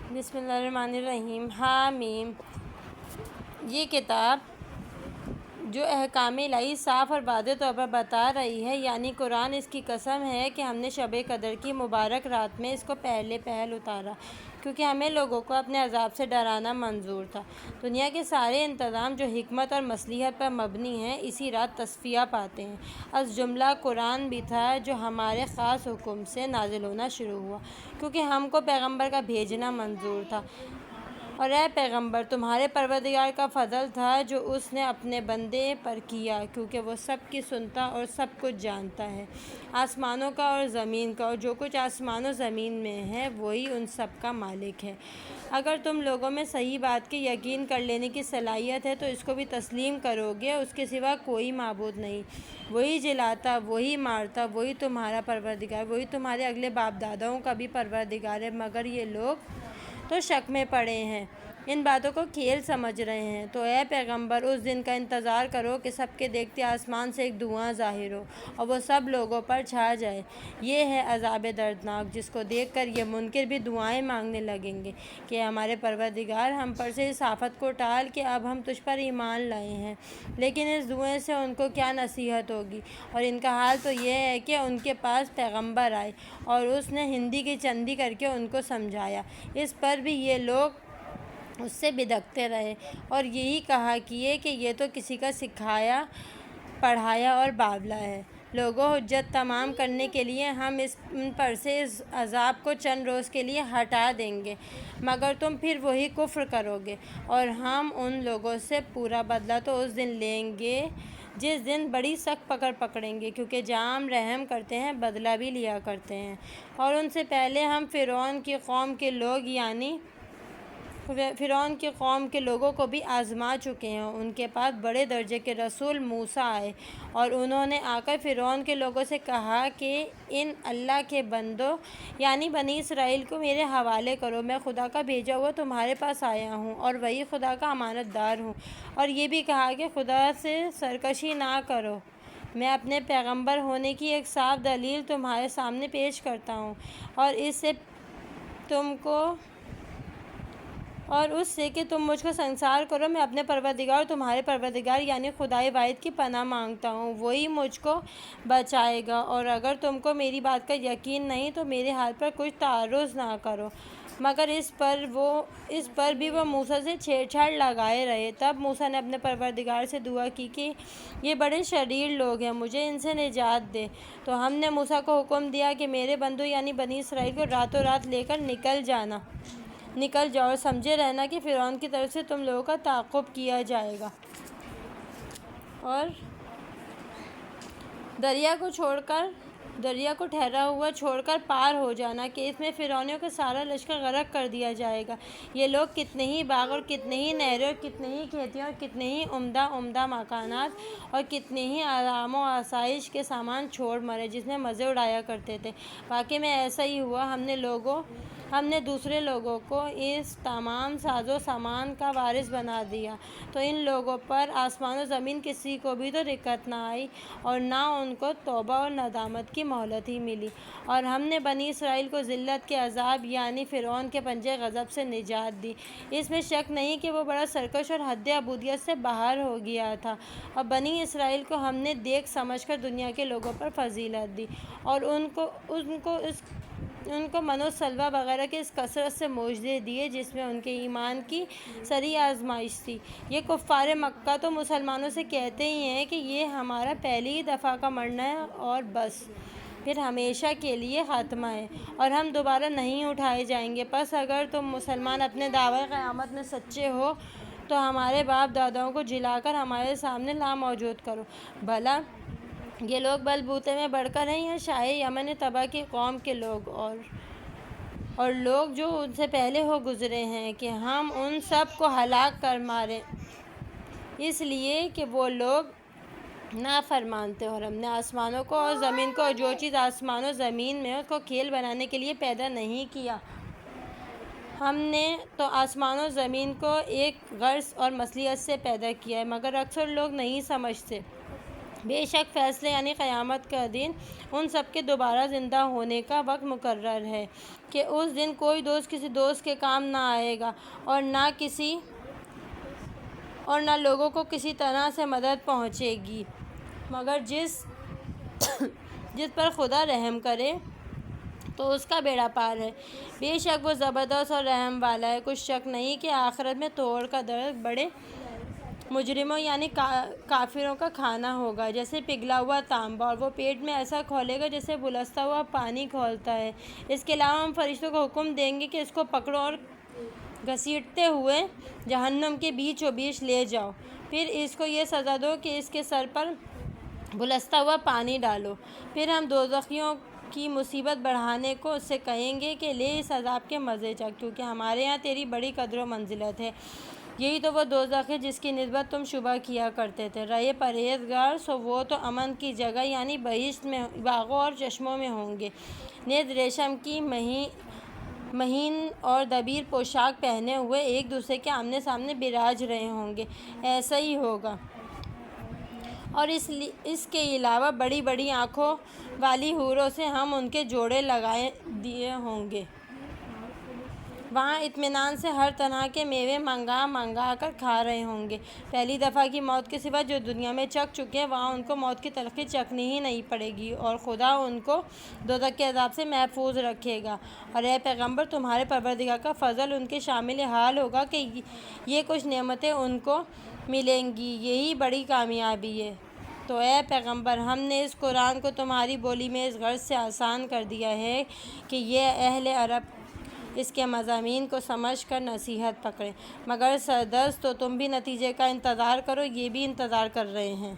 بسم اللہ الرحمن الرحیم۔ حامیم۔ یہ کتاب جو احکام الہی صاف اور واضح طور پر بتا رہی ہے، یعنی قرآن اس کی قسم ہے کہ ہم نے شب قدر کی مبارک رات میں اس کو پہلے پہل اتارا، کیونکہ ہمیں لوگوں کو اپنے عذاب سے ڈرانا منظور تھا۔ دنیا کے سارے انتظام جو حکمت اور مصلحت پر مبنی ہیں، اسی رات تصفیہ پاتے ہیں۔ از جملہ قرآن بھی تھا جو ہمارے خاص حکم سے نازل ہونا شروع ہوا، کیونکہ ہم کو پیغمبر کا بھیجنا منظور تھا۔ اور اے پیغمبر، تمہارے پروردگار کا فضل تھا جو اس نے اپنے بندے پر کیا، کیونکہ وہ سب کی سنتا اور سب کچھ جانتا ہے۔ آسمانوں کا اور زمین کا اور جو کچھ آسمان و زمین میں ہے، وہی ان سب کا مالک ہے۔ اگر تم لوگوں میں صحیح بات کے یقین کر لینے کی صلاحیت ہے تو اس کو بھی تسلیم کرو گے، اس کے سوا کوئی معبود نہیں۔ وہی جلاتا، وہی مارتا، وہی تمہارا پروردگار، وہی تمہارے اگلے باپ داداؤں کا بھی پروردگار ہے، مگر یہ لوگ تو شک میں پڑے ہیں، ان باتوں کو کھیل سمجھ رہے ہیں۔ تو اے پیغمبر، اس دن کا انتظار کرو کہ سب کے دیکھتے آسمان سے ایک دھواں ظاہر ہو اور وہ سب لوگوں پر چھا جائے۔ یہ ہے عذاب دردناک، جس کو دیکھ کر یہ منکر بھی دعائیں مانگنے لگیں گے کہ ہمارے پروردگار، ہم پر سے اس آفت کو ٹال کہ اب ہم تجھ پر ایمان لائے ہیں۔ لیکن اس دھویں سے ان کو کیا نصیحت ہوگی، اور ان کا حال تو یہ ہے کہ ان کے پاس پیغمبر آئے اور اس نے ہندی کی چندی کر کے ان کو سمجھایا، اس پر بھی یہ لوگ اس سے بدکتے رہے اور یہی کہا کیے کہ یہ تو کسی کا سکھایا پڑھایا اور باولا ہے۔ لوگوں، حجت تمام کرنے کے لیے ہم ان پر سے اس عذاب کو چند روز کے لیے ہٹا دیں گے، مگر تم پھر وہی کفر کرو گے، اور ہم ان لوگوں سے پورا بدلہ تو اس دن لیں گے جس دن بڑی سخت پکڑ پکڑیں گے، کیونکہ جہاں رحم کرتے ہیں بدلہ بھی لیا کرتے ہیں۔ اور ان سے پہلے ہم فرعون کی قوم کے لوگوں کو بھی آزما چکے ہیں۔ ان کے پاس بڑے درجے کے رسول موسیٰ آئے اور انہوں نے آ کر فرعون کے لوگوں سے کہا کہ ان اللہ کے بندوں یعنی بنی اسرائیل کو میرے حوالے کرو، میں خدا کا بھیجا ہوا تمہارے پاس آیا ہوں اور وہی خدا کا امانت دار ہوں۔ اور یہ بھی کہا کہ خدا سے سرکشی نہ کرو، میں اپنے پیغمبر ہونے کی ایک صاف دلیل تمہارے سامنے پیش کرتا ہوں، اور اس سے کہ تم مجھ کو سنگسار کرو، میں اپنے پروردگار اور تمہارے پروردگار یعنی خدائے واحد کی پناہ مانگتا ہوں، وہی مجھ کو بچائے گا۔ اور اگر تم کو میری بات کا یقین نہیں تو میرے حال پر کچھ تعرض نہ کرو۔ مگر اس پر بھی وہ موسیٰ سے چھیڑ چھاڑ لگائے رہے۔ تب موسیٰ نے اپنے پروردگار سے دعا کی کہ یہ بڑے شریر لوگ ہیں، مجھے ان سے نجات دے۔ تو ہم نے موسیٰ کو حکم دیا کہ میرے بندوں یعنی بنی اسرائیل کو راتوں رات لے کر نکل جاؤ، اور سمجھے رہنا کہ فرعون کی طرف سے تم لوگوں کا تعاقب کیا جائے گا، اور دریا کو ٹھہرا ہوا چھوڑ کر پار ہو جانا کہ اس میں فرعونیوں کا سارا لشکر غرق کر دیا جائے گا۔ یہ لوگ کتنے ہی باغ اور کتنے ہی نہریں اور کتنے ہی کھیتیاں اور کتنے ہی عمدہ مکانات اور کتنے ہی آرام و آسائش کے سامان چھوڑ مرے جس میں مزے اڑایا کرتے تھے۔ واقعی میں ایسا ہی ہوا، ہم نے دوسرے لوگوں کو اس تمام ساز و سامان کا وارث بنا دیا، تو ان لوگوں پر آسمان و زمین کسی کو بھی تو دقت نہ آئی اور نہ ان کو توبہ اور ندامت کی مہلت ہی ملی۔ اور ہم نے بنی اسرائیل کو ذلت کے عذاب یعنی فرعون کے پنجے غضب سے نجات دی۔ اس میں شک نہیں کہ وہ بڑا سرکش اور حد عبودیت سے باہر ہو گیا تھا، اور بنی اسرائیل کو ہم نے دیکھ سمجھ کر دنیا کے لوگوں پر فضیلت دی اور ان کو من و سلوہ وغیرہ کے اس کثرت سے معجزے دیے جس میں ان کے ایمان کی صریح آزمائش تھی۔ یہ کفار مکہ تو مسلمانوں سے کہتے ہی ہیں کہ یہ ہمارا پہلی ہی دفعہ کا مرنا ہے اور بس پھر ہمیشہ کے لیے خاتمہ ہے، اور ہم دوبارہ نہیں اٹھائے جائیں گے۔ پس اگر تم مسلمان اپنے دعویٰ قیامت میں سچے ہو تو ہمارے باپ داداؤں کو جلا کر ہمارے سامنے لا موجود کرو۔ بھلا یہ لوگ بل بوتے میں بڑھ کر ہیں یا شاہ یمن طبع کی قوم کے لوگ اور لوگ جو ان سے پہلے ہو گزرے ہیں کہ ہم ان سب کو ہلاک کر ماریں، اس لیے کہ وہ لوگ نافرمان تھے۔ اور ہم نے آسمانوں کو اور زمین کو اور جو چیز آسمان و زمین میں اس کو کھیل بنانے کے لیے پیدا نہیں کیا۔ ہم نے تو آسمان و زمین کو ایک غرض اور مصلحت سے پیدا کیا ہے، مگر اکثر لوگ نہیں سمجھتے۔ بے شک فیصلے یعنی قیامت کا دن ان سب کے دوبارہ زندہ ہونے کا وقت مقرر ہے کہ اس دن کوئی دوست کسی دوست کے کام نہ آئے گا اور نہ لوگوں کو کسی طرح سے مدد پہنچے گی مگر جس پر خدا رحم کرے تو اس کا بیڑا پار ہے۔ بے شک وہ زبردست اور رحم والا ہے۔ کچھ شک نہیں کہ آخرت میں توڑ کا درد بڑے مجرموں یعنی کافروں کا کھانا ہوگا، جیسے پگھلا ہوا تانبا، اور وہ پیٹ میں ایسا کھولے گا جیسے بلستا ہوا پانی کھولتا ہے۔ اس کے علاوہ ہم فرشتوں کو حکم دیں گے کہ اس کو پکڑو اور گھسیٹتے ہوئے جہنم کے بیچوں بیچ لے جاؤ، پھر اس کو یہ سزا دو کہ اس کے سر پر بلستا ہوا پانی ڈالو۔ پھر ہم دوزخیوں کی مصیبت بڑھانے کو اس سے کہیں گے کہ لے اس عذاب کے مزے چکھ، کیونکہ ہمارے یہاں تیری بڑی قدر و منزلت ہے۔ یہی تو وہ دوزخ ہے جس کی نسبت تم شبہ کیا کرتے تھے۔ رہے پرہیزگار سو وہ تو امن کی جگہ یعنی بہشت میں باغوں اور چشموں میں ہوں گے، نیز ریشم کی مہین اور دبیر پوشاک پہنے ہوئے ایک دوسرے کے آمنے سامنے براج رہے ہوں گے۔ ایسا ہی ہوگا۔ اور اس کے علاوہ بڑی بڑی آنکھوں والی حوروں سے ہم ان کے جوڑے لگائے دیے ہوں گے۔ وہاں اطمینان سے ہر طرح کے میوے منگا کر کھا رہے ہوں گے۔ پہلی دفعہ کی موت کے سوا جو دنیا میں چکھ چکے ہیں، وہاں ان کو موت کی تلخی چکھنی ہی نہیں پڑے گی اور خدا ان کو دوزخ کے عذاب سے محفوظ رکھے گا۔ اور اے پیغمبر، تمہارے پروردگار کا فضل ان کے شامل حال ہوگا کہ یہ کچھ نعمتیں ان کو ملیں گی، یہی بڑی کامیابی ہے۔ تو اے پیغمبر، ہم نے اس قرآن کو تمہاری بولی میں اس غرض سے آسان کر دیا ہے کہ یہ اہل عرب اس کے مضامین کو سمجھ کر نصیحت پکڑیں، مگر سردست تو تم بھی نتیجے کا انتظار کرو، یہ بھی انتظار کر رہے ہیں۔